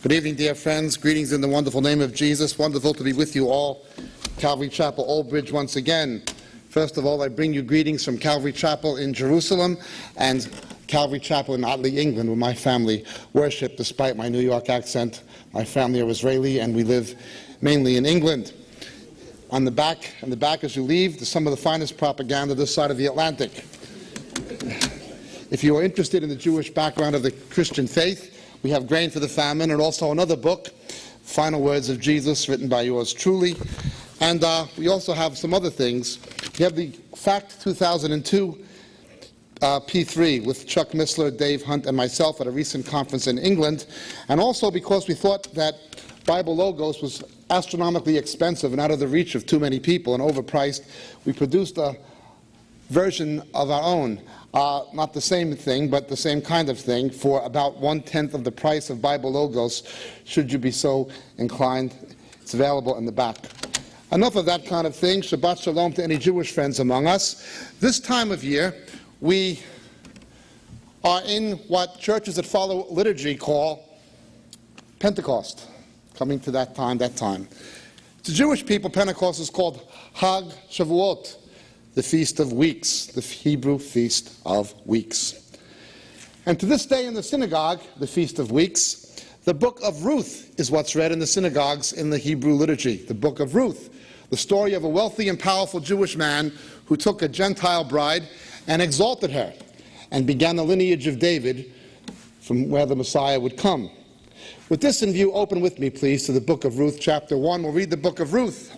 Good evening, dear friends. Greetings in the wonderful name of Jesus. Wonderful to be with you all. Calvary Chapel, Old Bridge, once again. First of all, I bring you greetings from Calvary Chapel in Jerusalem and Calvary Chapel in Otley, England, where my family worship despite my New York accent. My family are Israeli, and we live mainly in England. On the back as you leave, there's some of the finest propaganda this side of the Atlantic. If you are interested in the Jewish background of the Christian faith, we have Grain for the Famine, and also another book, Final Words of Jesus, written by yours truly. And we also have some other things. We have the Fact 2002 P3 with Chuck Missler, Dave Hunt, and myself at a recent conference in England. And also because we thought that Bible Logos was astronomically expensive and out of the reach of too many people and overpriced, we produced a version of our own. Not the same thing, but the same kind of thing, for about 1/10 of the price of Bible Logos, should you be so inclined. It's available in the back. Enough of that kind of thing. Shabbat Shalom to any Jewish friends among us. This time of year, we are in what churches that follow liturgy call Pentecost. Coming to that time. To Jewish people, Pentecost is called Hag Shavuot, the Feast of Weeks, the Hebrew Feast of Weeks. And to this day in the synagogue, the Feast of Weeks, the Book of Ruth is what's read in the synagogues in the Hebrew liturgy. The Book of Ruth, the story of a wealthy and powerful Jewish man who took a Gentile bride and exalted her and began the lineage of David from where the Messiah would come. With this in view, open with me, please, to the Book of Ruth, chapter 1. We'll read the Book of Ruth.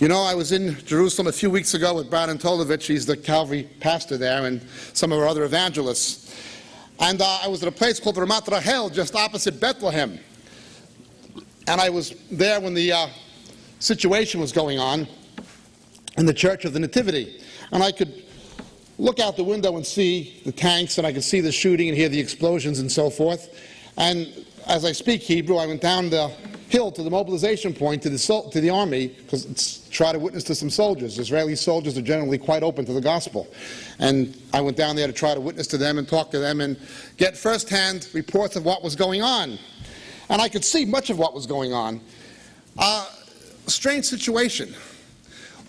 You know, I was in Jerusalem a few weeks ago with Brad Antolovich. He's the Calvary pastor there, and some of our other evangelists. And I was at a place called Ramat Rahel, just opposite Bethlehem. And I was there when the situation was going on in the Church of the Nativity. And I could look out the window and see the tanks, and I could see the shooting and hear the explosions and so forth. And as I speak Hebrew, I went down the hill to the mobilization point to the army, because it's try to witness to some soldiers. Israeli soldiers are generally quite open to the gospel. And I went down there to try to witness to them and talk to them and get first-hand reports of what was going on. And I could see much of what was going on. Strange situation.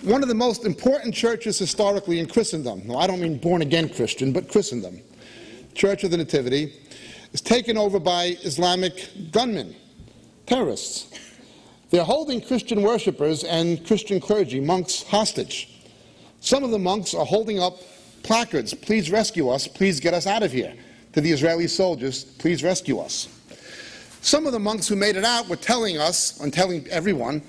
One of the most important churches historically in Christendom, no, I don't mean born-again Christian, but Christendom, Church of the Nativity, is taken over by Islamic gunmen, terrorists. They're holding Christian worshippers and Christian clergy, monks, hostage. Some of the monks are holding up placards, "Please rescue us, please get us out of here," to the Israeli soldiers, "Please rescue us." Some of the monks who made it out were telling us, and telling everyone,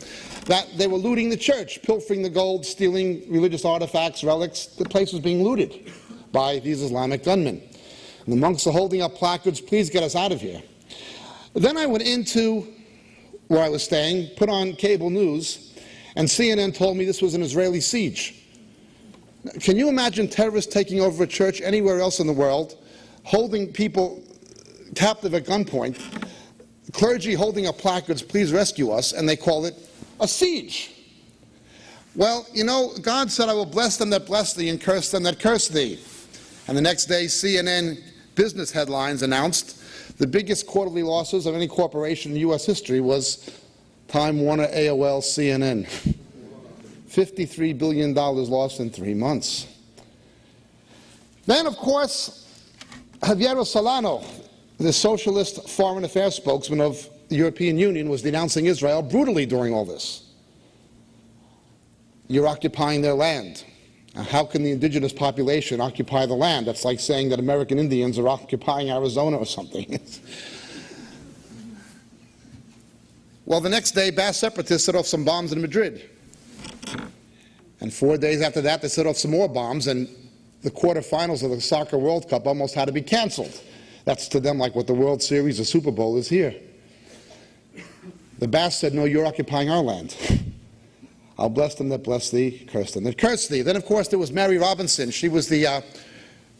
that they were looting the church, pilfering the gold, stealing religious artifacts, relics. The place was being looted by these Islamic gunmen. And the monks are holding up placards, "Please get us out of here." Then I went into where I was staying, put on cable news, and CNN told me this was an Israeli siege. Can you imagine terrorists taking over a church anywhere else in the world, holding people captive at gunpoint, clergy holding up placards, "Please rescue us," and they call it a siege? Well, you know, God said, "I will bless them that bless thee and curse them that curse thee." And the next day, CNN business headlines announced the biggest quarterly losses of any corporation in U.S. history was Time Warner, AOL, CNN. $53 billion lost in 3 months. Then, of course, Javier Solano, the socialist foreign affairs spokesman of the European Union, was denouncing Israel brutally during all this. You're occupying their land. How can the indigenous population occupy the land? That's like saying that American Indians are occupying Arizona or something. Well, the next day, Basque separatists set off some bombs in Madrid. And 4 days after that, they set off some more bombs, and the quarterfinals of the Soccer World Cup almost had to be canceled. That's to them like what the World Series or Super Bowl is here. The Basque said, "No, you're occupying our land. I'll bless them that bless thee, curse them that curse thee." Then, of course, there was Mary Robinson. She was the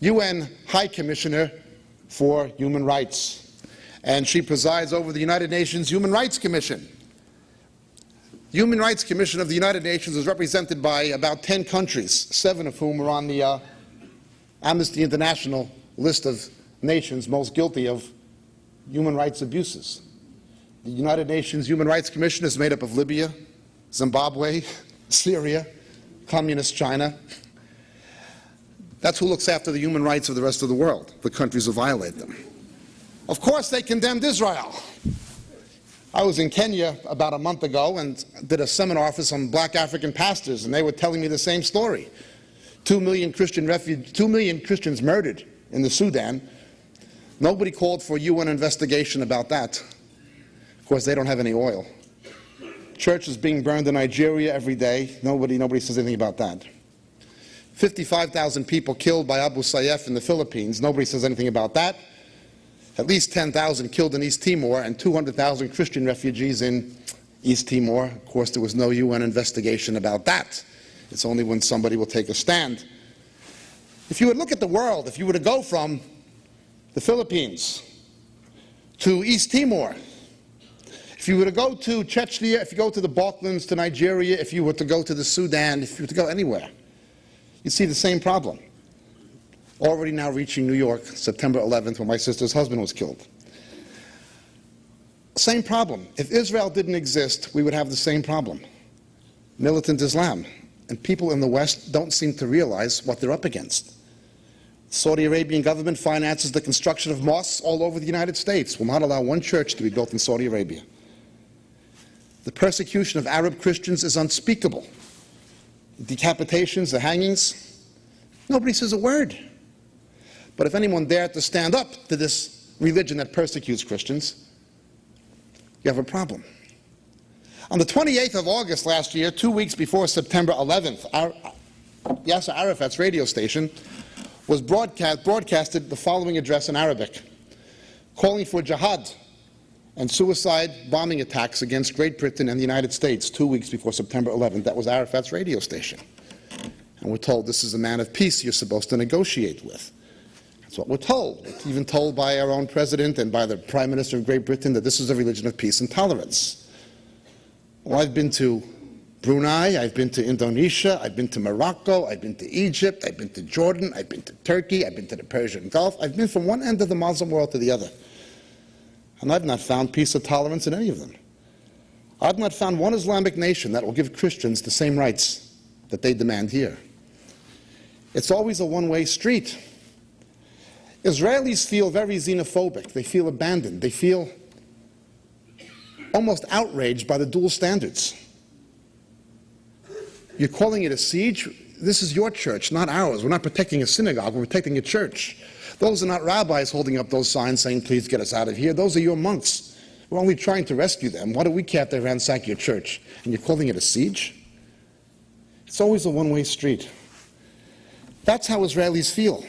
UN High Commissioner for Human Rights. And she presides over the United Nations Human Rights Commission. The Human Rights Commission of the United Nations is represented by about 10 countries, 7 of whom are on the Amnesty International list of nations most guilty of human rights abuses. The United Nations Human Rights Commission is made up of Libya, Zimbabwe, Syria, Communist China. That's who looks after the human rights of the rest of the world, the countries who violate them. Of course, they condemned Israel. I was in Kenya about a month ago and did a seminar for some black African pastors, and they were telling me the same story. 2 million Christians murdered in the Sudan. Nobody called for a UN investigation about that. Of course, they don't have any oil. Churches being burned in Nigeria every day. Nobody says anything about that. 55,000 people killed by Abu Sayyaf in the Philippines. Nobody says anything about that. At least 10,000 killed in East Timor and 200,000 Christian refugees in East Timor. Of course, there was no UN investigation about that. It's only when somebody will take a stand. If you would look at the world, if you were to go from the Philippines to East Timor, if you were to go to Chechnya, if you go to the Balkans, to Nigeria, if you were to go to the Sudan, if you were to go anywhere, you see the same problem. Already now reaching New York, September 11th, when my sister's husband was killed. Same problem. If Israel didn't exist, we would have the same problem. Militant Islam. And people in the West don't seem to realize what they're up against. The Saudi Arabian government finances the construction of mosques all over the United States. Will not allow one church to be built in Saudi Arabia. The persecution of Arab Christians is unspeakable. The decapitations, the hangings, nobody says a word. But if anyone dared to stand up to this religion that persecutes Christians, you have a problem. On the 28th of August last year, 2 weeks before September 11th, Yasser Arafat's radio station was broadcasted the following address in Arabic, calling for jihad and suicide bombing attacks against Great Britain and the United States 2 weeks before September 11th. That was Arafat's radio station. And we're told this is a man of peace you're supposed to negotiate with. That's what we're told. We're even told by our own president and by the Prime Minister of Great Britain that this is a religion of peace and tolerance. Well, I've been to Brunei, I've been to Indonesia, I've been to Morocco, I've been to Egypt, I've been to Jordan, I've been to Turkey, I've been to the Persian Gulf. I've been from one end of the Muslim world to the other. And I've not found peace or tolerance in any of them. I've not found one Islamic nation that will give Christians the same rights that they demand here. It's always a one-way street. Israelis feel very xenophobic. They feel abandoned. They feel almost outraged by the dual standards. You're calling it a siege? This is your church, not ours. We're not protecting a synagogue. We're protecting a church. Those are not rabbis holding up those signs saying, please get us out of here. Those are your monks. We're only trying to rescue them. Why do we care if they ransack your church? And you're calling it a siege? It's always a one-way street. That's how Israelis feel.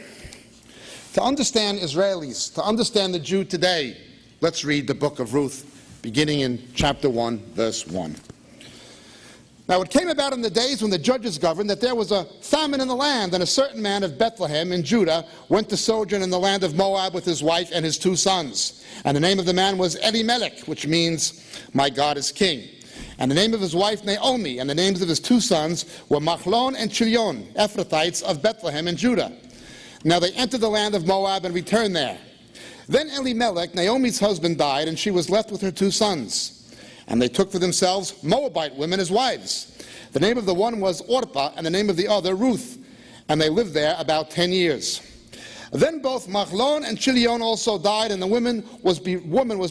To understand Israelis, to understand the Jew today, let's read the Book of Ruth, beginning in chapter 1, verse 1. Now it came about in the days when the judges governed that there was a famine in the land, and a certain man of Bethlehem in Judah went to sojourn in the land of Moab with his wife and his 2 sons. And the name of the man was Elimelech, which means, my God is king. And the name of his wife Naomi, and the names of his 2 sons were Machlon and Chilion, Ephrathites of Bethlehem in Judah. Now they entered the land of Moab and returned there. Then Elimelech, Naomi's husband, died, and she was left with her 2 sons. And they took for themselves Moabite women as wives. The name of the one was Orpah, and the name of the other Ruth. And they lived there about 10 years. Then both Machlon and Chilion also died, and the woman was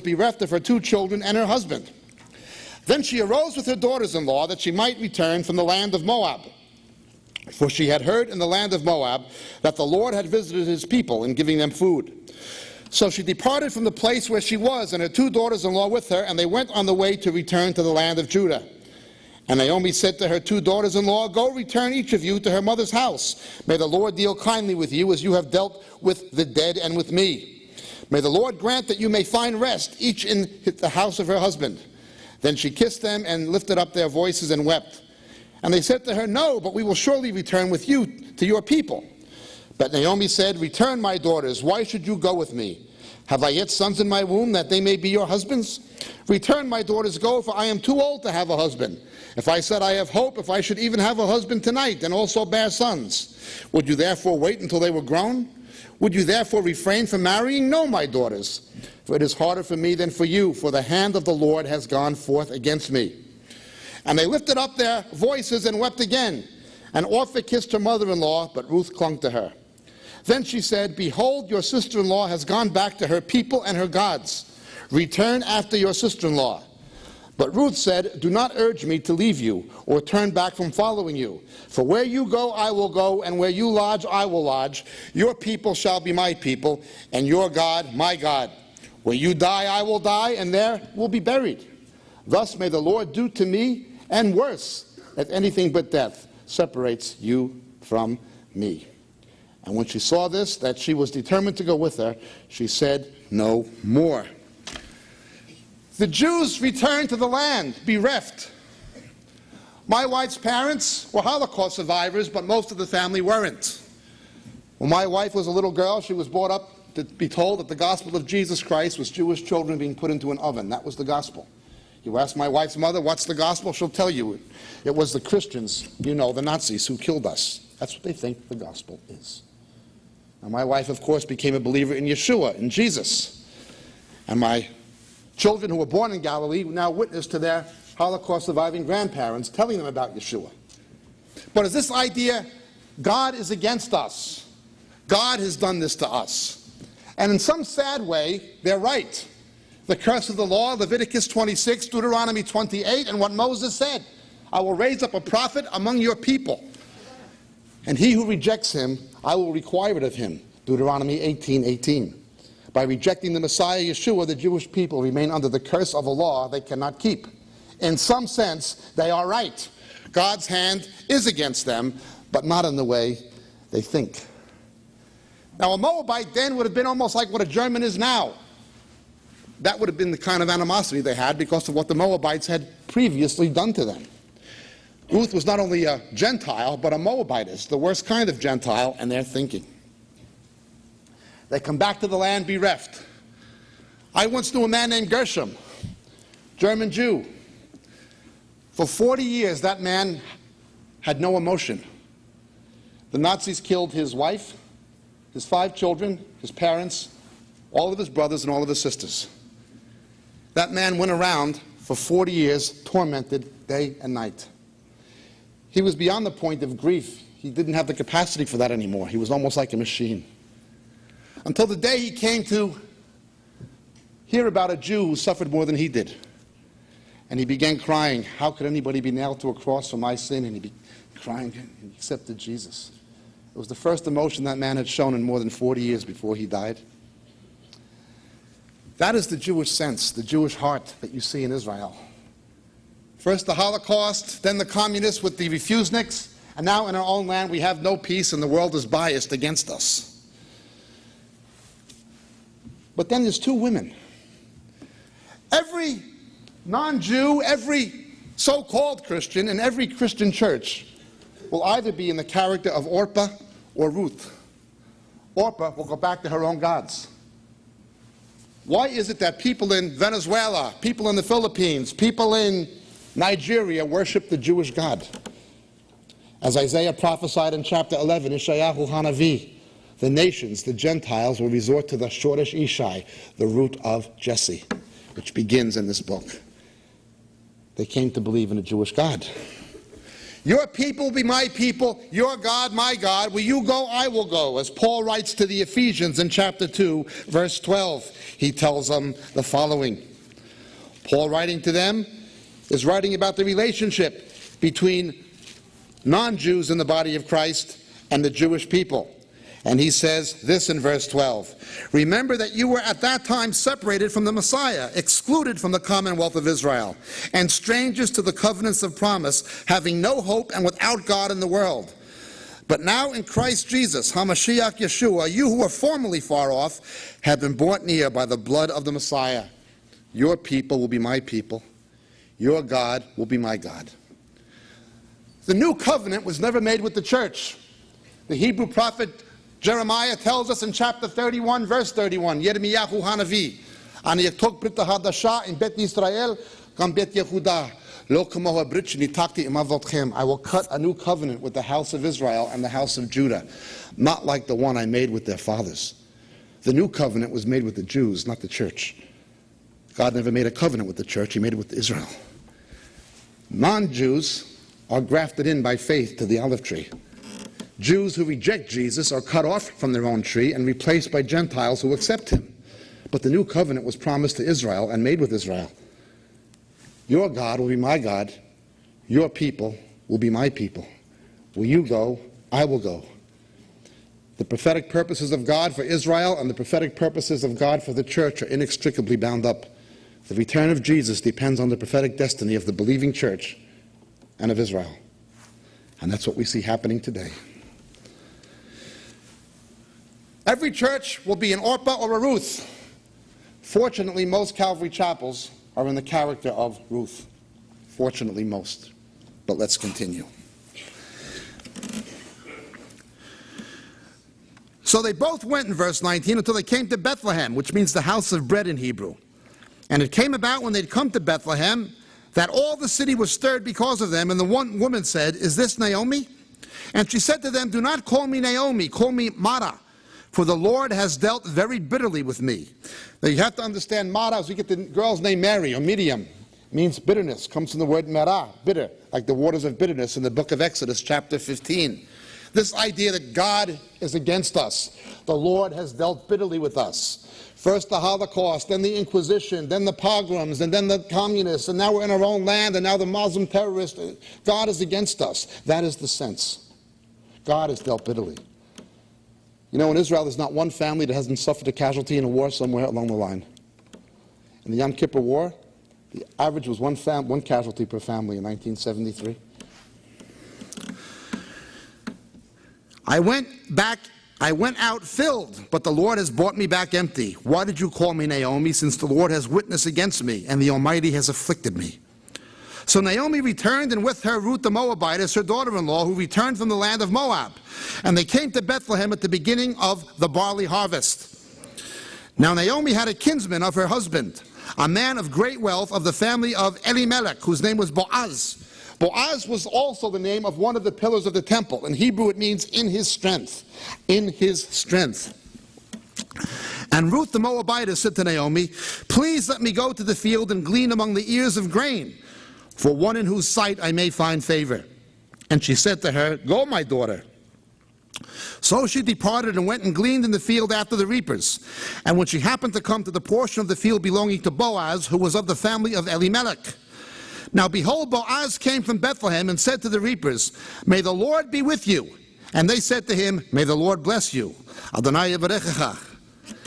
bereft of her 2 children and her husband. Then she arose with her daughters-in-law that she might return from the land of Moab. For she had heard in the land of Moab that the Lord had visited his people in giving them food. So she departed from the place where she was, and her 2 daughters-in-law with her, and they went on the way to return to the land of Judah. And Naomi said to her 2 daughters-in-law, go return each of you to her mother's house. May the Lord deal kindly with you as you have dealt with the dead and with me. May the Lord grant that you may find rest, each in the house of her husband. Then she kissed them and lifted up their voices and wept. And they said to her, no, but we will surely return with you to your people. But Naomi said, return, my daughters. Why should you go with me? Have I yet sons in my womb that they may be your husbands? Return, my daughters, go, for I am too old to have a husband. If I said I have hope, if I should even have a husband tonight, and also bear sons, would you therefore wait until they were grown? Would you therefore refrain from marrying? No, my daughters, for it is harder for me than for you, for the hand of the Lord has gone forth against me. And they lifted up their voices and wept again. And Orpah kissed her mother-in-law, but Ruth clung to her. Then she said, behold, your sister-in-law has gone back to her people and her gods. Return after your sister-in-law. But Ruth said, do not urge me to leave you, or turn back from following you. For where you go, I will go, and where you lodge, I will lodge. Your people shall be my people, and your God, my God. Where you die, I will die, and there will be buried. Thus may the Lord do to me, and worse, if anything but death separates you from me. And when she saw this, that she was determined to go with her, she said no more. The Jews returned to the land, bereft. My wife's parents were Holocaust survivors, but most of the family weren't. When my wife was a little girl, she was brought up to be told that the gospel of Jesus Christ was Jewish children being put into an oven. That was the gospel. You ask my wife's mother, what's the gospel? She'll tell you it was the Christians, the Nazis, who killed us. That's what they think the gospel is. Now, my wife, of course, became a believer in Yeshua, in Jesus. And my children who were born in Galilee now witness to their Holocaust surviving grandparents telling them about Yeshua. But is this idea, God is against us. God has done this to us. And in some sad way, they're right. The curse of the law, Leviticus 26, Deuteronomy 28, and what Moses said, I will raise up a prophet among your people. And he who rejects him, I will require it of him, Deuteronomy 18:18. By rejecting the Messiah, Yeshua, the Jewish people remain under the curse of a law they cannot keep. In some sense, they are right. God's hand is against them, but not in the way they think. Now, a Moabite then would have been almost like what a German is now. That would have been the kind of animosity they had because of what the Moabites had previously done to them. Ruth was not only a Gentile, but a Moabitess, the worst kind of Gentile, and they're thinking. They come back to the land bereft. I once knew a man named Gershom, German Jew. For 40 years, that man had no emotion. The Nazis killed his wife, his 5 children, his parents, all of his brothers, and all of his sisters. That man went around for 40 years, tormented day and night. He was beyond the point of grief. He didn't have the capacity for that anymore. He was almost like a machine. Until the day he came to hear about a Jew who suffered more than he did. And he began crying, how could anybody be nailed to a cross for my sin? And he began crying, and he accepted Jesus. It was the first emotion that man had shown in more than 40 years before he died. That is the Jewish sense, the Jewish heart that you see in Israel. First the Holocaust, then the communists with the refuseniks, and now in our own land we have no peace and the world is biased against us. But then there's 2 women. Every non-Jew, every so-called Christian, and every Christian church will either be in the character of Orpah or Ruth. Orpah will go back to her own gods. Why is it that people in Venezuela, people in the Philippines, people in Nigeria worship the Jewish God? As Isaiah prophesied in chapter 11, Ishayahu Hanavi, the nations, the Gentiles, will resort to the Shoresh Ishai, the root of Jesse, which begins in this book. They came to believe in a Jewish God. Your people will be my people, your God, my God. Where you go, I will go. As Paul writes to the Ephesians in chapter 2, verse 12, he tells them the following. Paul writing to them is writing about the relationship between non-Jews in the body of Christ and the Jewish people. And he says this in verse 12, remember that you were at that time separated from the Messiah, excluded from the commonwealth of Israel, and strangers to the covenants of promise, having no hope and without God in the world. But now in Christ Jesus, HaMashiach Yeshua, you who were formerly far off, have been brought near by the blood of the Messiah. Your people will be my people. Your God will be my God. The new covenant was never made with the church. The Hebrew prophet Jeremiah tells us in chapter 31, verse 31, Yirmiyahu Hanavi, Ani yaktok brit hadasha in Bet Yisrael, gam Bet Yehuda. Lo kamoha brit shenitakti im avotchem. I will cut a new covenant with the house of Israel and the house of Judah, not like the one I made with their fathers. The new covenant was made with the Jews, not the church. God never made a covenant with the church, he made it with Israel. Non-Jews are grafted in by faith to the olive tree. Jews who reject Jesus are cut off from their own tree and replaced by Gentiles who accept him. But the new covenant was promised to Israel and made with Israel. Your God will be my God. Your people will be my people. Where you go, I will go. The prophetic purposes of God for Israel and the prophetic purposes of God for the church are inextricably bound up. The return of Jesus depends on the prophetic destiny of the believing church and of Israel. And that's what we see happening today. Every church will be an Orpah or a Ruth. Fortunately, most Calvary chapels are in the character of Ruth. Fortunately, most. But let's continue. So they both went in verse 19 until they came to Bethlehem, which means the house of bread in Hebrew. And it came about when they'd come to Bethlehem that all the city was stirred because of them. And the one woman said, "Is this Naomi?" And she said to them, "Do not call me Naomi, call me Mara, for the Lord has dealt very bitterly with me." Now you have to understand Mara, as we get the girl's name Mary or Miriam, means bitterness, comes from the word Merah, bitter, like the waters of bitterness in the book of Exodus chapter 15. This idea that God is against us, the Lord has dealt bitterly with us. First the Holocaust, then the Inquisition, then the pogroms, and then the communists, and now we're in our own land, and now the Muslim terrorists. God is against us. That is the sense. God has dealt bitterly. You know, in Israel, there's not one family that hasn't suffered a casualty in a war somewhere along the line. In the Yom Kippur War, the average was one casualty per family in 1973. I went out filled, but the Lord has brought me back empty. Why did you call me Naomi, since the Lord has witnessed against me, and the Almighty has afflicted me? So Naomi returned, and with her Ruth the Moabitess, her daughter-in-law, who returned from the land of Moab. And they came to Bethlehem at the beginning of the barley harvest. Now Naomi had a kinsman of her husband, a man of great wealth of the family of Elimelech, whose name was Boaz. Boaz was also the name of one of the pillars of the temple. In Hebrew it means in his strength. In his strength. And Ruth the Moabitess said to Naomi, "Please let me go to the field and glean among the ears of grain, for one in whose sight I may find favor." And she said to her, "Go, my daughter." So she departed and went and gleaned in the field after the reapers. And when she happened to come to the portion of the field belonging to Boaz, who was of the family of Elimelech. Now behold, Boaz came from Bethlehem and said to the reapers, "May the Lord be with you." And they said to him, "May the Lord bless you. Adonai yivarechecha."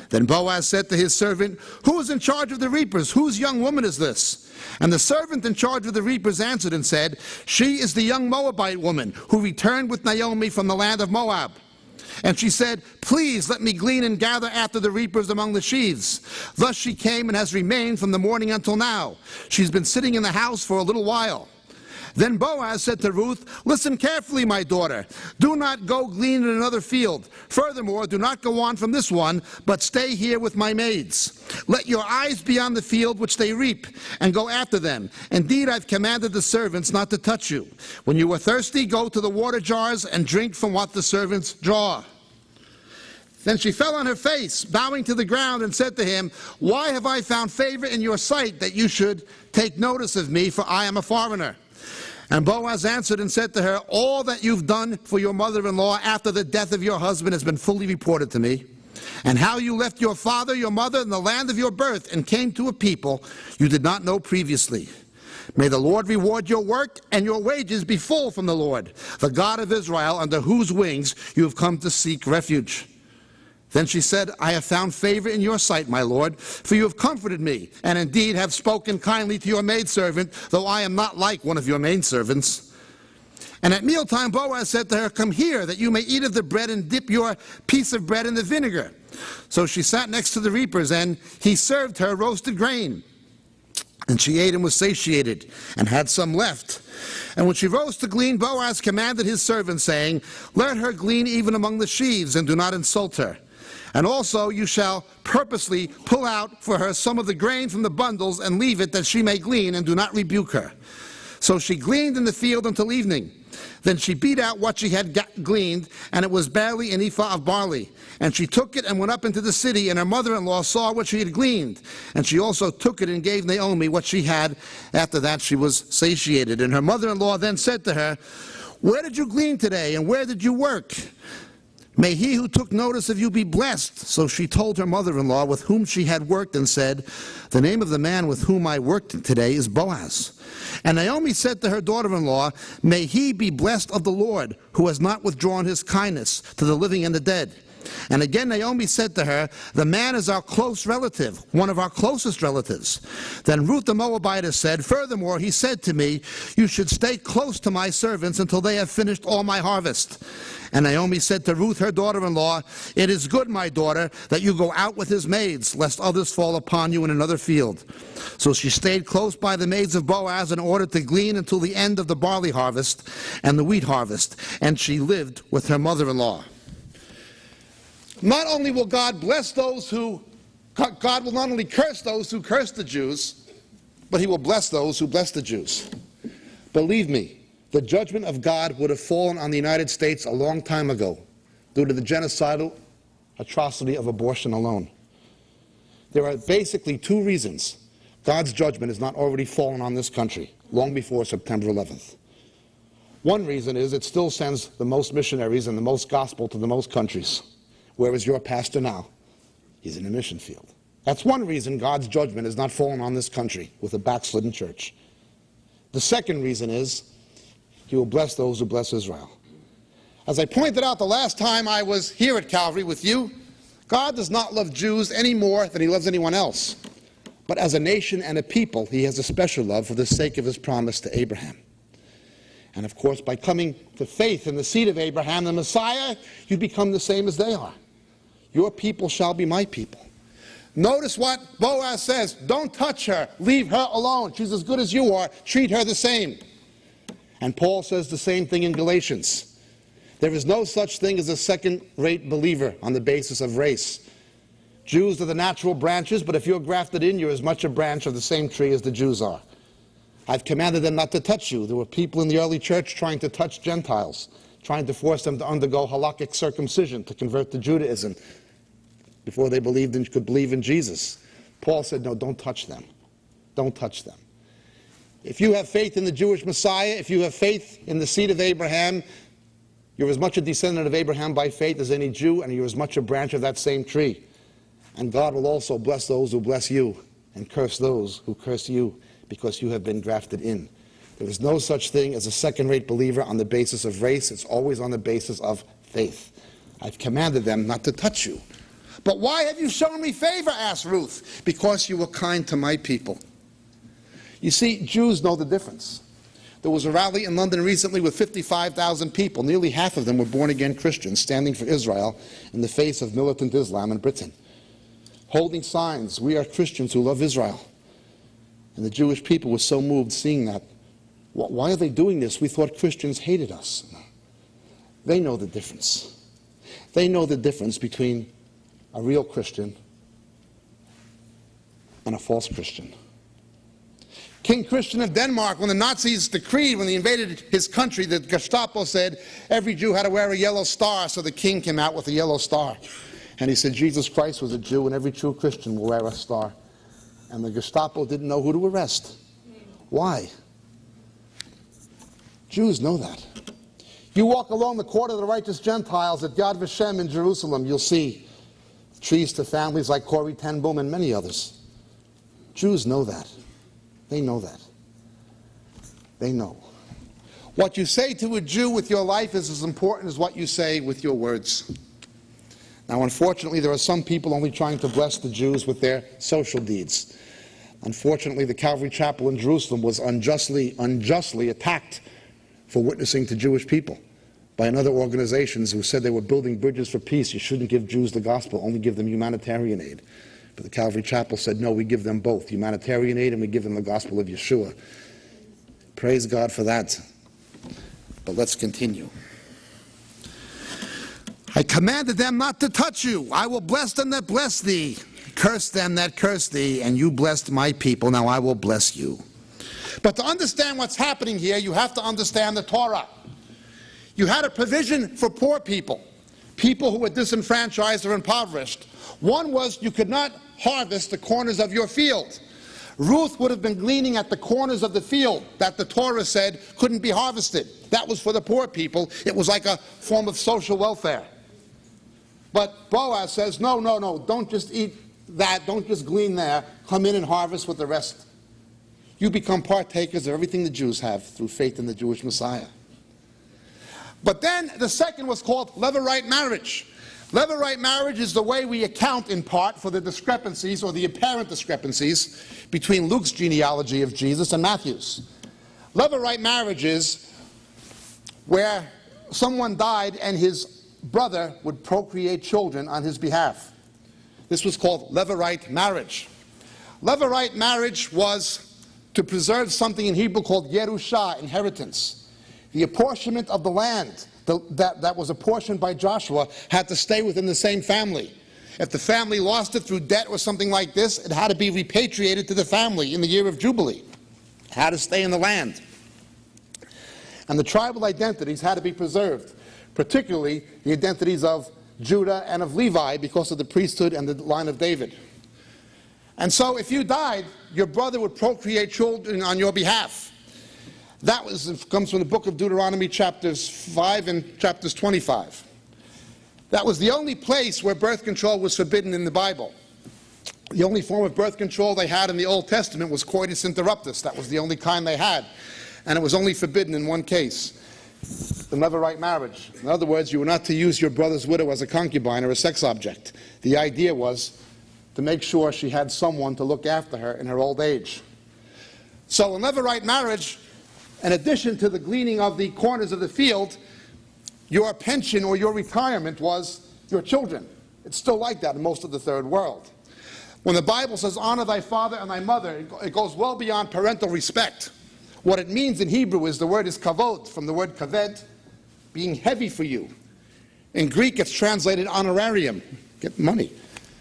Then Boaz said to his servant, "Who is in charge of the reapers? Whose young woman is this?" And the servant in charge of the reapers answered and said, "She is the young Moabite woman who returned with Naomi from the land of Moab." And she said, "Please let me glean and gather after the reapers among the sheaves." Thus she came and has remained from the morning until now. She's been sitting in the house for a little while. Then Boaz said to Ruth, "Listen carefully, my daughter. Do not go glean in another field. Furthermore, do not go on from this one, but stay here with my maids. Let your eyes be on the field which they reap, and go after them. Indeed, I've commanded the servants not to touch you. When you are thirsty, go to the water jars and drink from what the servants draw." Then she fell on her face, bowing to the ground, and said to him, "Why have I found favor in your sight that you should take notice of me, for I am a foreigner?" And Boaz answered and said to her, "All that you've done for your mother-in-law after the death of your husband has been fully reported to me, and how you left your father, your mother, and the land of your birth, and came to a people you did not know previously. May the Lord reward your work, and your wages be full from the Lord, the God of Israel, under whose wings you have come to seek refuge." Then she said, "I have found favor in your sight, my lord, for you have comforted me, and indeed have spoken kindly to your maidservant, though I am not like one of your maidservants." And at mealtime Boaz said to her, "Come here, that you may eat of the bread and dip your piece of bread in the vinegar." So she sat next to the reapers, and he served her roasted grain. And she ate and was satiated, and had some left. And when she rose to glean, Boaz commanded his servant, saying, "Let her glean even among the sheaves, and do not insult her. And also you shall purposely pull out for her some of the grain from the bundles, and leave it that she may glean, and do not rebuke her." So she gleaned in the field until evening. Then she beat out what she had gleaned, and it was barely an ephah of barley. And she took it and went up into the city, and her mother-in-law saw what she had gleaned. And she also took it and gave Naomi what she had. After that she was satiated. And her mother-in-law then said to her, "Where did you glean today, and where did you work? May he who took notice of you be blessed." So she told her mother-in-law with whom she had worked and said, "The name of the man with whom I worked today is Boaz." And Naomi said to her daughter-in-law, "May he be blessed of the Lord, who has not withdrawn his kindness to the living and the dead." And again Naomi said to her, "The man is our close relative, one of our closest relatives." Then Ruth the Moabitess said, "Furthermore, he said to me, 'You should stay close to my servants until they have finished all my harvest.'" And Naomi said to Ruth her daughter-in-law, "It is good, my daughter, that you go out with his maids, lest others fall upon you in another field." So she stayed close by the maids of Boaz in order to glean until the end of the barley harvest and the wheat harvest, and she lived with her mother-in-law. Not only will God bless those who, God will not only curse those who curse the Jews, but he will bless those who bless the Jews. Believe me, the judgment of God would have fallen on the United States a long time ago due to the genocidal atrocity of abortion alone. There are basically two reasons God's judgment has not already fallen on this country long before September 11th. One reason is it still sends the most missionaries and the most gospel to the most countries. Where is your pastor now? He's in a mission field. That's one reason God's judgment has not fallen on this country with a backslidden church. The second reason is he will bless those who bless Israel. As I pointed out the last time I was here at Calvary with you, God does not love Jews any more than he loves anyone else. But as a nation and a people, he has a special love for the sake of his promise to Abraham. And of course, by coming to faith in the seed of Abraham, the Messiah, you become the same as they are. Your people shall be my people. Notice what Boaz says. Don't touch her. Leave her alone. She's as good as you are. Treat her the same. And Paul says the same thing in Galatians. There is no such thing as a second-rate believer on the basis of race. Jews are the natural branches, but if you're grafted in, you're as much a branch of the same tree as the Jews are. I've commanded them not to touch you. There were people in the early church trying to touch Gentiles, trying to force them to undergo halakhic circumcision to convert to Judaism before they could believe in Jesus. Paul said, no, don't touch them. Don't touch them. If you have faith in the Jewish Messiah, if you have faith in the seed of Abraham, you're as much a descendant of Abraham by faith as any Jew, and you're as much a branch of that same tree. And God will also bless those who bless you and curse those who curse you because you have been grafted in. There is no such thing as a second-rate believer on the basis of race. It's always on the basis of faith. I've commanded them not to touch you. But why have you shown me favor, asked Ruth. Because you were kind to my people. You see, Jews know the difference. There was a rally in London recently with 55,000 people. Nearly half of them were born-again Christians standing for Israel in the face of militant Islam in Britain, holding signs, "We are Christians who love Israel." And the Jewish people were so moved seeing that. Why are they doing this? We thought Christians hated us. They know the difference. They know the difference between a real Christian and a false Christian. King Christian of Denmark, when the Nazis decreed, when they invaded his country, the Gestapo said every Jew had to wear a yellow star, so the king came out with a yellow star. And he said Jesus Christ was a Jew and every true Christian will wear a star. And the Gestapo didn't know who to arrest. Why? Jews know that. You walk along the court of the righteous Gentiles at Yad Vashem in Jerusalem, you'll see trees to families like Corrie ten Boom and many others. Jews know that. They know that. They know. What you say to a Jew with your life is as important as what you say with your words. Now, unfortunately, there are some people only trying to bless the Jews with their social deeds. Unfortunately, the Calvary Chapel in Jerusalem was unjustly attacked for witnessing to Jewish people by another organizations who said they were building bridges for peace. You shouldn't give Jews the gospel, only give them humanitarian aid. But the Calvary Chapel said, no, we give them both, humanitarian aid and we give them the gospel of Yeshua. Praise God for that. But let's continue. I commanded them not to touch you. I will bless them that bless thee. Curse them that curse thee, and you blessed my people. Now I will bless you. But to understand what's happening here, you have to understand the Torah. You had a provision for poor people, people who were disenfranchised or impoverished. One was you could not harvest the corners of your field. Ruth would have been gleaning at the corners of the field that the Torah said couldn't be harvested. That was for the poor people. It was like a form of social welfare. But Boaz says, no, don't just eat that, don't just glean there, come in and harvest with the rest. You become partakers of everything the Jews have through faith in the Jewish Messiah. But then the second was called Levirate marriage. Levirate marriage is the way we account in part for the discrepancies or the apparent discrepancies between Luke's genealogy of Jesus and Matthew's. Levirate marriage is where someone died and his brother would procreate children on his behalf. This was called Levirate marriage. Levirate marriage was to preserve something in Hebrew called Yerusha, inheritance. The apportionment of the land that was apportioned by Joshua had to stay within the same family. If the family lost it through debt or something like this, it had to be repatriated to the family in the year of Jubilee. It had to stay in the land. And the tribal identities had to be preserved, particularly the identities of Judah and of Levi because of the priesthood and the line of David. And so if you died, your brother would procreate children on your behalf. That comes from the book of Deuteronomy chapters 5 and chapters 25. That was the only place where birth control was forbidden in the Bible. The only form of birth control they had in the Old Testament was coitus interruptus. That was the only kind they had. And it was only forbidden in one case, the Levirate marriage. In other words, you were not to use your brother's widow as a concubine or a sex object. The idea was to make sure she had someone to look after her in her old age. So in Levirate marriage, in addition to the gleaning of the corners of the field, your pension or your retirement was your children. It's still like that in most of the third world. When the Bible says, honor thy father and thy mother, it goes well beyond parental respect. What it means in Hebrew is the word is kavod, from the word kaved, being heavy for you. In Greek, it's translated honorarium, get money.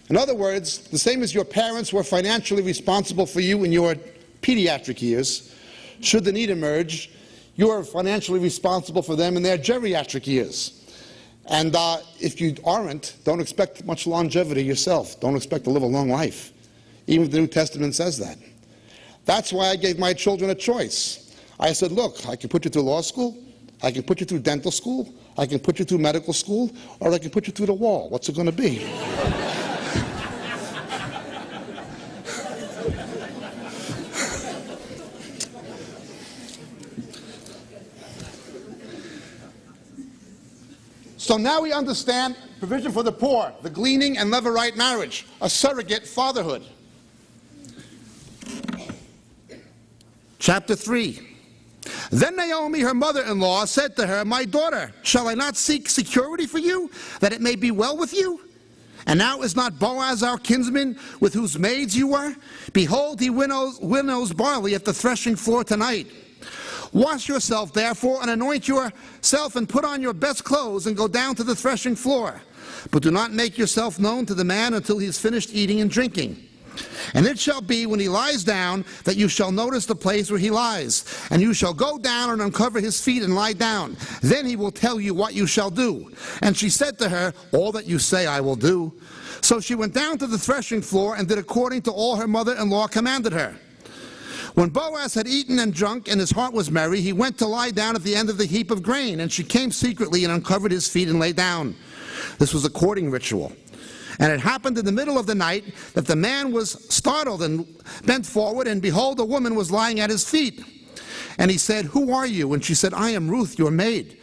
In other words, the same as your parents were financially responsible for you in your pediatric years, should the need emerge, you are financially responsible for them in their geriatric years. And if you aren't, don't expect much longevity yourself. Don't expect to live a long life. Even if the New Testament says that. That's why I gave my children a choice. I said, look, I can put you through law school, I can put you through dental school, I can put you through medical school, or I can put you through the wall. What's it going to be? So now we understand provision for the poor, the gleaning and Levirate marriage, a surrogate fatherhood. Chapter 3. Then Naomi, her mother-in-law, said to her, my daughter, shall I not seek security for you, that it may be well with you? And now is not Boaz our kinsman, with whose maids you were? Behold, he winnows barley at the threshing floor tonight. Wash yourself, therefore, and anoint yourself, and put on your best clothes, and go down to the threshing floor. But do not make yourself known to the man until he has finished eating and drinking. And it shall be, when he lies down, that you shall notice the place where he lies. And you shall go down and uncover his feet and lie down. Then he will tell you what you shall do. And she said to her, all that you say I will do. So she went down to the threshing floor and did according to all her mother-in-law commanded her. When Boaz had eaten and drunk, and his heart was merry, he went to lie down at the end of the heap of grain, and she came secretly and uncovered his feet and lay down. This was a courting ritual. And it happened in the middle of the night that the man was startled and bent forward, and behold, a woman was lying at his feet. And he said, who are you? And she said, I am Ruth, your maid.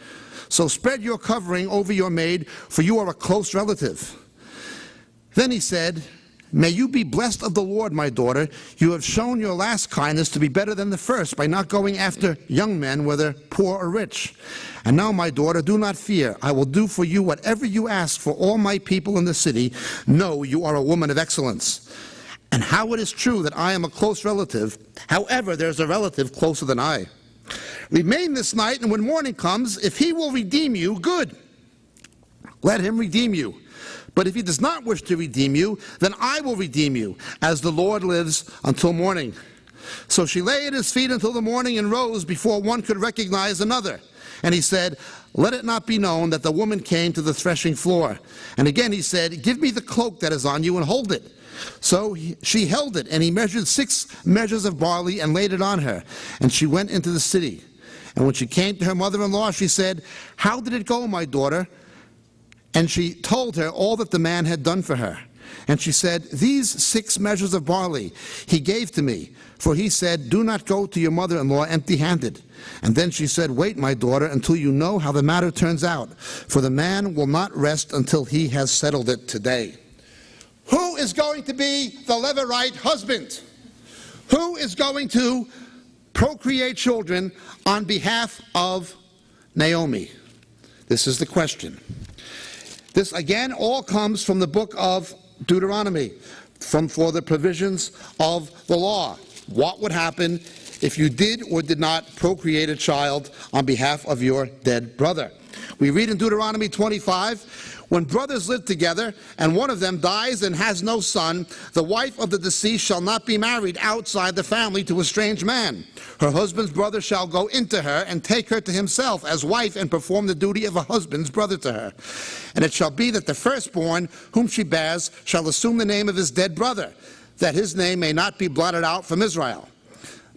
So spread your covering over your maid, for you are a close relative. Then he said, may you be blessed of the Lord, my daughter. You have shown your last kindness to be better than the first by not going after young men, whether poor or rich. And now, my daughter, do not fear. I will do for you whatever you ask, for all my people in the city know you are a woman of excellence. And how it is true that I am a close relative, however, there's a relative closer than I. Remain this night, and when morning comes, if he will redeem you, good. Let him redeem you. But if he does not wish to redeem you, then I will redeem you, as the Lord lives, until morning. So she lay at his feet until the morning and rose before one could recognize another. And he said, let it not be known that the woman came to the threshing floor. And again he said, give me the cloak that is on you and hold it. So she held it, and he measured 6 measures of barley and laid it on her. And she went into the city. And when she came to her mother-in-law, she said, how did it go, my daughter? And she told her all that the man had done for her. And she said, these 6 measures of barley he gave to me, for he said, do not go to your mother-in-law empty-handed. And then she said, wait, my daughter, until you know how the matter turns out, for the man will not rest until he has settled it today. Who is going to be the Levirate husband? Who is going to procreate children on behalf of Naomi? This is the question. This, again, all comes from the book of Deuteronomy, for the provisions of the law. What would happen if you did or did not procreate a child on behalf of your dead brother? We read in Deuteronomy 25, when brothers live together and one of them dies and has no son, the wife of the deceased shall not be married outside the family to a strange man. Her husband's brother shall go into her and take her to himself as wife and perform the duty of a husband's brother to her. And it shall be that the firstborn whom she bears shall assume the name of his dead brother, that his name may not be blotted out from Israel.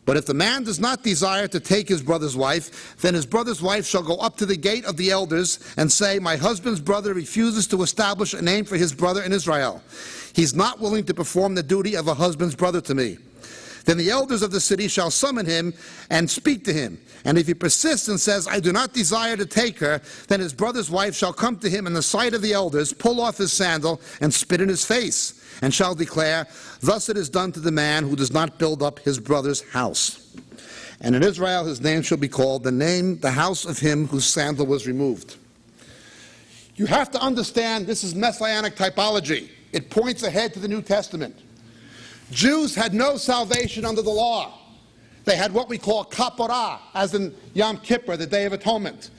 But if the man does not desire to take his brother's wife, then his brother's wife shall go up to the gate of the elders and say, my husband's brother refuses to establish a name for his brother in Israel. He's not willing to perform the duty of a husband's brother to me. Then the elders of the city shall summon him and speak to him. And if he persists and says, I do not desire to take her, then his brother's wife shall come to him in the sight of the elders, pull off his sandal, and spit in his face, and shall declare, thus it is done to the man who does not build up his brother's house. And in Israel his name shall be called the house of him whose sandal was removed. You have to understand this is messianic typology. It points ahead to the New Testament. Jews had no salvation under the law. They had what we call kaporah, as in Yom Kippur, the Day of Atonement.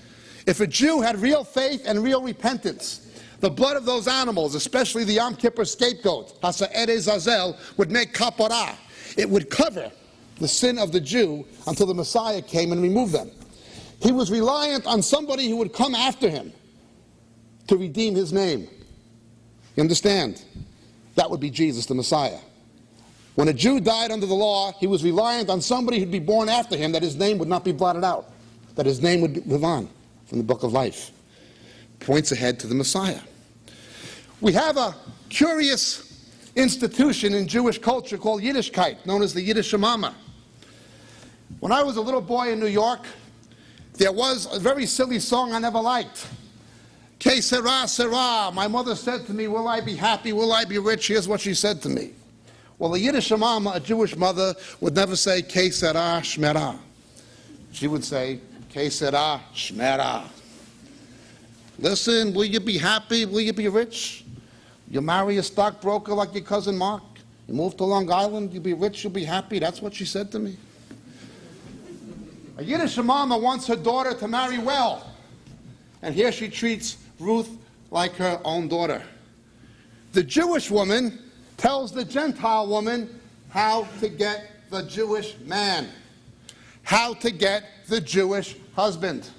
If a Jew had real faith and real repentance, the blood of those animals, especially the Yom Kippur scapegoat, Hasa'er Zazel, would make kaporah. It would cover the sin of the Jew until the Messiah came and removed them. He was reliant on somebody who would come after him to redeem his name. You understand? That would be Jesus, the Messiah. When a Jew died under the law, he was reliant on somebody who'd be born after him, that his name would not be blotted out, that his name would live on from the book of life. Points ahead to the Messiah. We have a curious institution in Jewish culture called Yiddishkeit, known as the Yiddish Shemama. When I was a little boy in New York, there was a very silly song I never liked. Que sera, sera. My mother said to me, will I be happy, will I be rich? Here's what she said to me. Well, a Yiddish mama, a Jewish mother, would never say, Ke sera shmera. She would say, Ke sera shmera. Listen, will you be happy? Will you be rich? You marry a stockbroker like your cousin Mark? You move to Long Island, you'll be rich, you'll be happy. That's what she said to me. A Yiddish mama wants her daughter to marry well. And here she treats Ruth like her own daughter. The Jewish woman tells the Gentile woman how to get the Jewish man, how to get the Jewish husband.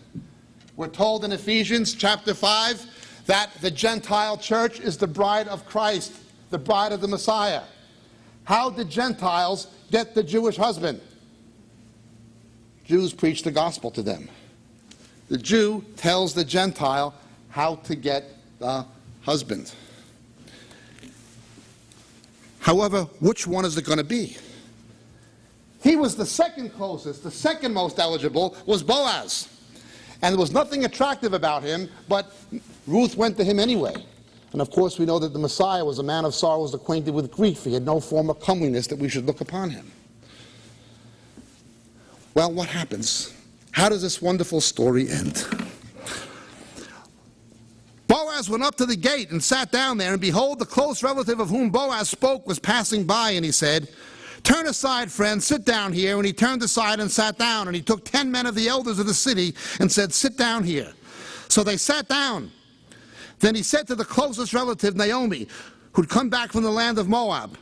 We're told in Ephesians chapter 5 that the Gentile church is the bride of Christ, the bride of the Messiah. How did Gentiles get the Jewish husband? Jews preach the gospel to them. The Jew tells the Gentile how to get the husband. However, which one is it going to be? He was the second closest, the second most eligible was Boaz. And there was nothing attractive about him, but Ruth went to him anyway. And of course we know that the Messiah was a man of sorrows, acquainted with grief. He had no form of comeliness that we should look upon him. Well, what happens? How does this wonderful story end? Boaz went up to the gate and sat down there, and behold, the close relative of whom Boaz spoke was passing by, and he said, turn aside, friend, sit down here. And he turned aside and sat down, and he took 10 men of the elders of the city and said, sit down here. So they sat down. Then he said to the closest relative, Naomi, who'd come back from the land of Moab,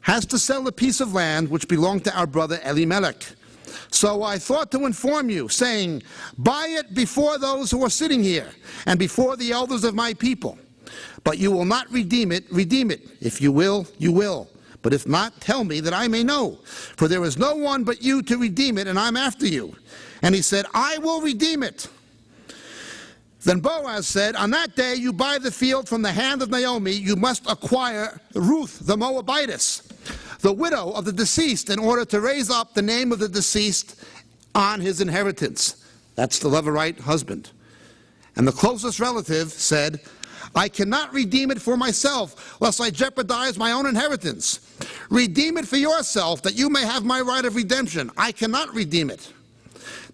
has to sell a piece of land which belonged to our brother Elimelech. So I thought to inform you, saying, buy it before those who are sitting here, and before the elders of my people. But you will not redeem it. If you will, you will. But if not, tell me that I may know. For there is no one but you to redeem it, and I'm after you. And he said, I will redeem it. Then Boaz said, on that day you buy the field from the hand of Naomi, you must acquire Ruth the Moabitess, the widow of the deceased, in order to raise up the name of the deceased on his inheritance. That's the Levirate husband. And the closest relative said, I cannot redeem it for myself, lest I jeopardize my own inheritance. Redeem it for yourself, that you may have my right of redemption. I cannot redeem it.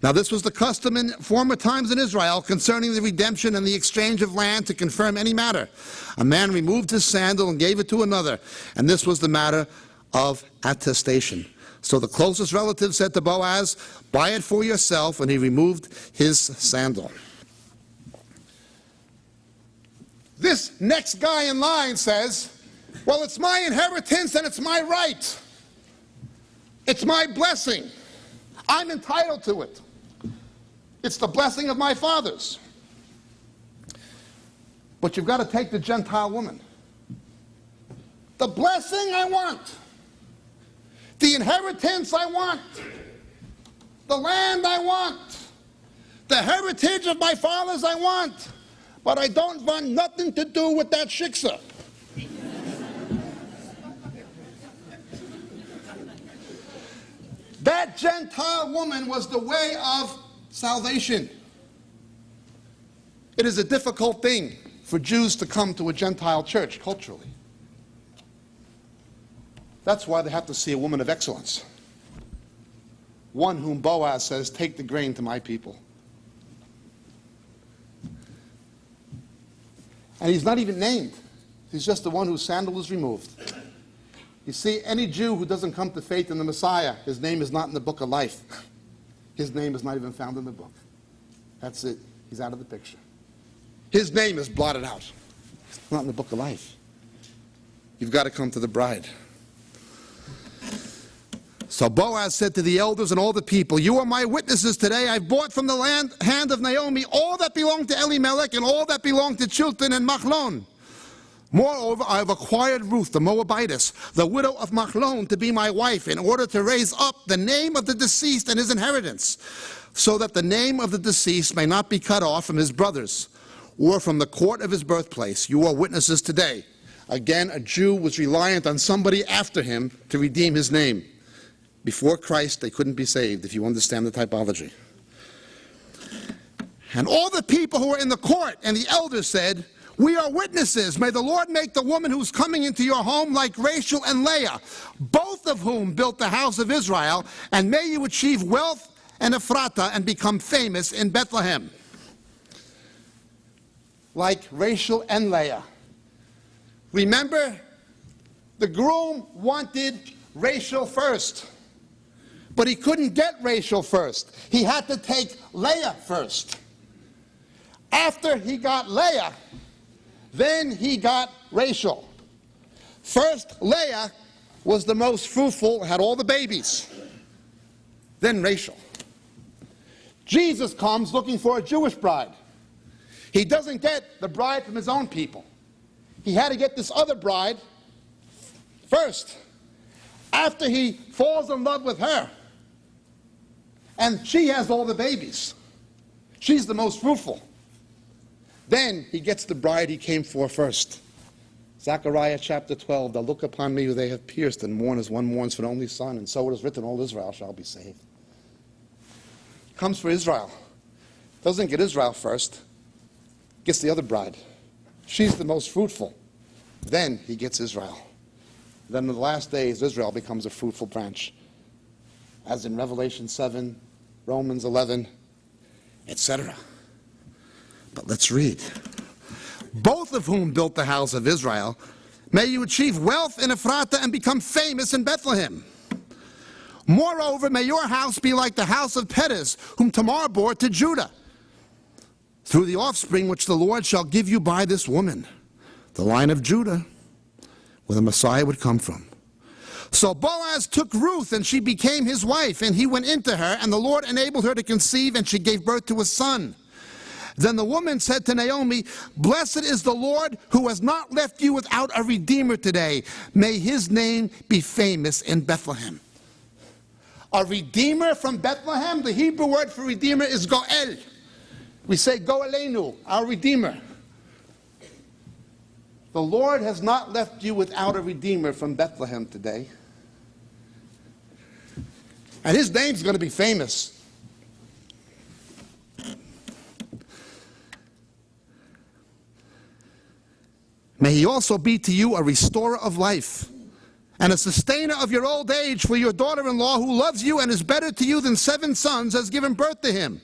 Now this was the custom in former times in Israel concerning the redemption and the exchange of land to confirm any matter. A man removed his sandal and gave it to another, and this was the matter of attestation. So the closest relative said to Boaz, buy it for yourself, and he removed his sandal. This next guy in line says, well, it's my inheritance and it's my right. It's my blessing. I'm entitled to it. It's the blessing of my fathers. But you've got to take the Gentile woman. The blessing I want. The inheritance I want. The land I want. The heritage of my fathers I want. But I don't want nothing to do with that shiksa. That Gentile woman was the way of salvation. It is a difficult thing for Jews to come to a Gentile church culturally. That's why they have to see a woman of excellence. One whom Boaz says, take the grain to my people. And he's not even named. He's just the one whose sandal is removed. You see, any Jew who doesn't come to faith in the Messiah, his name is not in the book of life. His name is not even found in the book. That's it. He's out of the picture. His name is blotted out. It's not in the book of life. You've got to come to the bride. So Boaz said to the elders and all the people, you are my witnesses today. I've bought from the hand of Naomi all that belonged to Elimelech and all that belonged to Chilton and Machlon. Moreover, I have acquired Ruth the Moabitess, the widow of Machlon, to be my wife, in order to raise up the name of the deceased and his inheritance, so that the name of the deceased may not be cut off from his brothers, or from the court of his birthplace. You are witnesses today. Again, a Jew was reliant on somebody after him to redeem his name. Before Christ, they couldn't be saved, if you understand the typology. And all the people who were in the court and the elders said, we are witnesses. May the Lord make the woman who's coming into your home like Rachel and Leah, both of whom built the house of Israel, and may you achieve wealth in Ephrata and become famous in Bethlehem. Like Rachel and Leah. Remember, the groom wanted Rachel first. But he couldn't get Rachel first. He had to take Leah first. After he got Leah, then he got Rachel. First, Leah was the most fruitful, had all the babies. Then Rachel. Jesus comes looking for a Jewish bride. He doesn't get the bride from his own people. He had to get this other bride first. After he falls in love with her, and she has all the babies. She's the most fruitful. Then he gets the bride he came for first. Zechariah chapter 12, they'll look upon me who they have pierced and mourn as one mourns for an only son, and so it is written, all Israel shall be saved. Comes for Israel. Doesn't get Israel first. Gets the other bride. She's the most fruitful. Then he gets Israel. Then in the last days, Israel becomes a fruitful branch. As in Revelation 7, Romans 11, etc. But let's read. Both of whom built the house of Israel, may you achieve wealth in Ephrata and become famous in Bethlehem. Moreover, may your house be like the house of Perez, whom Tamar bore to Judah, through the offspring which the Lord shall give you by this woman, the line of Judah, where the Messiah would come from. So Boaz took Ruth, and she became his wife, and he went into her, and the Lord enabled her to conceive, and she gave birth to a son. Then the woman said to Naomi, "Blessed is the Lord who has not left you without a redeemer today. May his name be famous in Bethlehem." A redeemer from Bethlehem, the Hebrew word for redeemer is goel. We say goelenu, our redeemer. The Lord has not left you without a redeemer from Bethlehem today. And his name's going to be famous. May he also be to you a restorer of life and a sustainer of your old age, for your daughter-in-law, who loves you and is better to you than 7 sons, has given birth to him.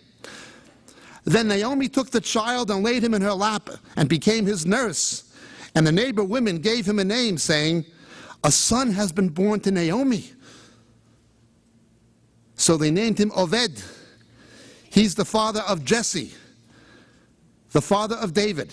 Then Naomi took the child and laid him in her lap and became his nurse. And the neighbor women gave him a name, saying, "A son has been born to Naomi." So they named him Oved. He's the father of Jesse, the father of David.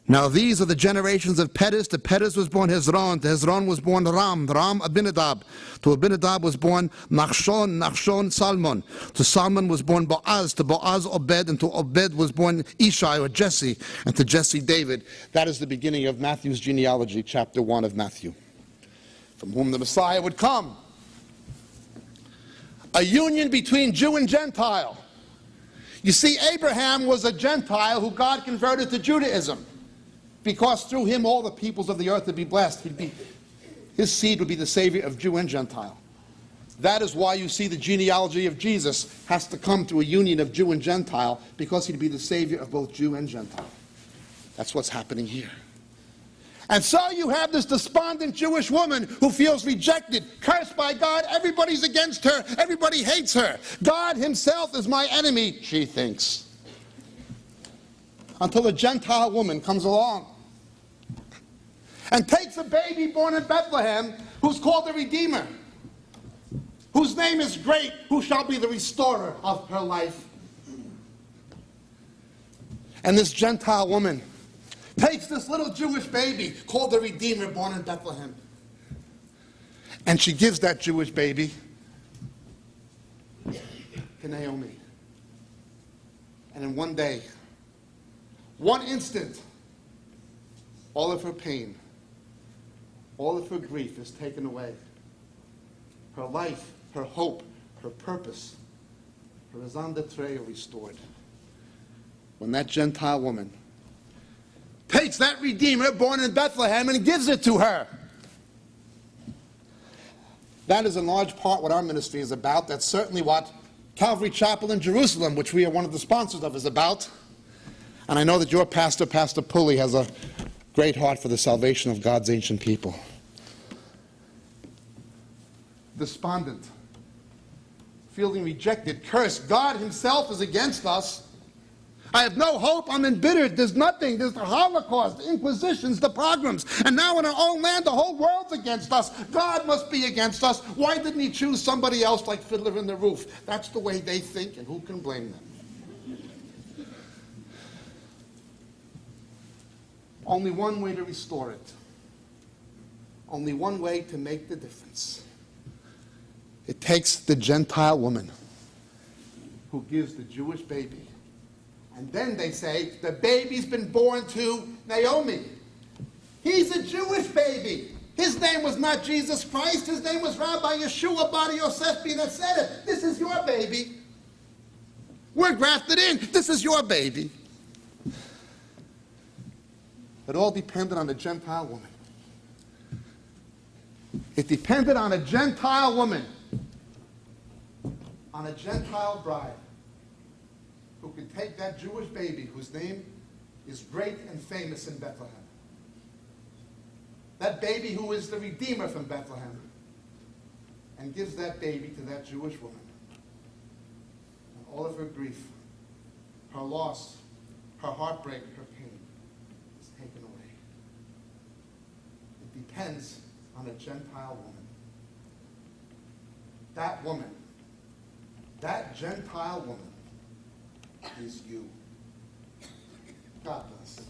Now these are the generations of Perez. To Perez was born Hezron. To Hezron was born Ram. Ram, Abinadab. To Abinadab was born Nachshon. Nachshon, Salmon. To Salmon was born Boaz. To Boaz, Obed. And to Obed was born Ishai, or Jesse. And to Jesse, David. That is the beginning of Matthew's genealogy, chapter 1 of Matthew, from whom the Messiah would come. A union between Jew and Gentile. You see, Abraham was a Gentile who God converted to Judaism, because through him all the peoples of the earth would be blessed. His seed would be the Savior of Jew and Gentile. That is why you see the genealogy of Jesus has to come through a union of Jew and Gentile, because he'd be the Savior of both Jew and Gentile. That's what's happening here. And so you have this despondent Jewish woman who feels rejected, cursed by God. Everybody's against her. Everybody hates her. God himself is my enemy, she thinks. Until a Gentile woman comes along and takes a baby born in Bethlehem who's called the Redeemer, whose name is great, who shall be the restorer of her life. And this Gentile woman takes this little Jewish baby called the Redeemer, born in Bethlehem, and she gives that Jewish baby to Naomi. And in one day, one instant, all of her pain, all of her grief is taken away. Her life, her hope, her purpose, her raison d'etre are restored. When that Gentile woman takes that Redeemer born in Bethlehem and gives it to her. That is in large part what our ministry is about. That's certainly what Calvary Chapel in Jerusalem, which we are one of the sponsors of, is about. And I know that your pastor, Pastor Pulley, has a great heart for the salvation of God's ancient people. Despondent, feeling rejected, cursed. God himself is against us. I have no hope. I'm embittered. There's nothing. There's the Holocaust, the Inquisitions, the pogroms. And now in our own land, the whole world's against us. God must be against us. Why didn't he choose somebody else like Fiddler in the Roof? That's the way they think, and who can blame them? Only one way to restore it. Only one way to make the difference. It takes the Gentile woman who gives the Jewish baby. And then they say, the baby's been born to Naomi. He's a Jewish baby. His name was not Jesus Christ. His name was Rabbi Yeshua Bar Yosef ben Aseret. This is your baby. We're grafted in. This is your baby. It all depended on the Gentile woman. It depended on a Gentile woman, on a Gentile bride, who could take that Jewish baby whose name is great and famous in Bethlehem. That baby who is the Redeemer from Bethlehem, and gives that baby to that Jewish woman. And all of her grief, her loss, her heartbreak, her pain is taken away. It depends on a Gentile woman. That woman, that Gentile woman, is you. God bless.